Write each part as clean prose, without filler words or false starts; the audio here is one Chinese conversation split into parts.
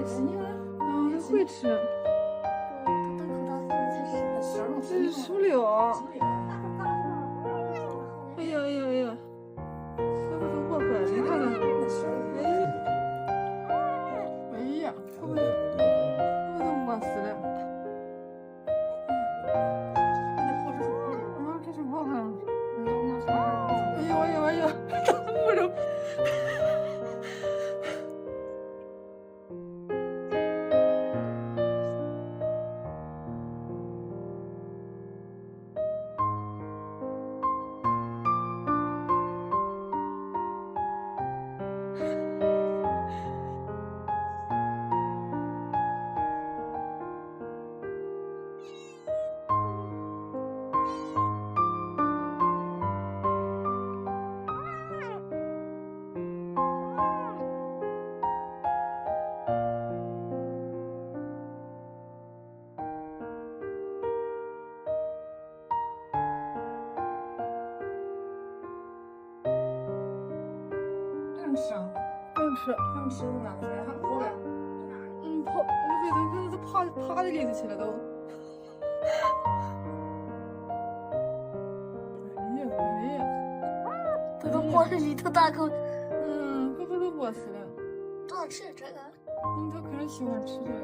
吃你了？嗯，他会吃。这是吃不了。哎呀哎呀哎呀！会不会都过坏了？你看看。哎呀，会不会都饿死了？啊，这是泡饭。哎呦哎呦哎呦！不能。不能吃。泡，那都趴在里头去了都。哎呀哎呀！它都泡在里头大口。会不会都饿死了？多吃这个。他可能喜欢吃这个。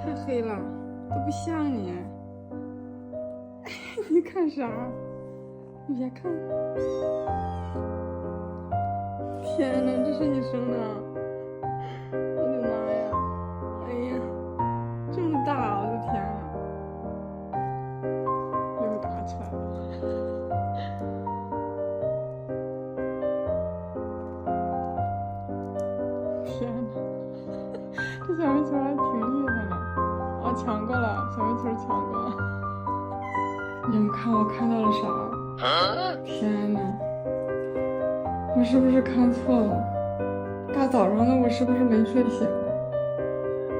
太黑了，都不像你。你看啥？你别看。天哪，这是你生的？我的妈呀！哎呀，这么大，我的天啊！又打起来了。天哪，这小煤球还挺厉害的。啊，抢过了，小煤球抢过了。你们看，我看到了啥？天哪！我是不是看错了？大早上的我是不是没睡醒？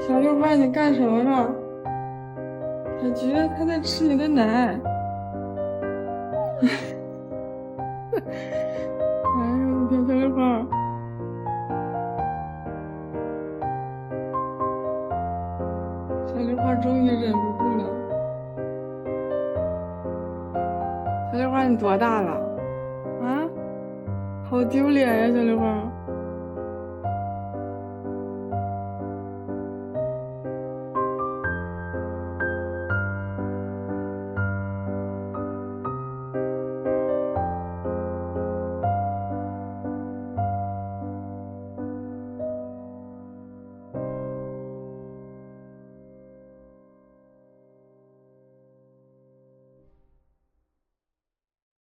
小六花，你干什么呢？感觉他在吃你的奶。哎呦我的天，小六花！小六花终于忍不住了。小六花，你多大了？啊？好丢脸呀，小六花！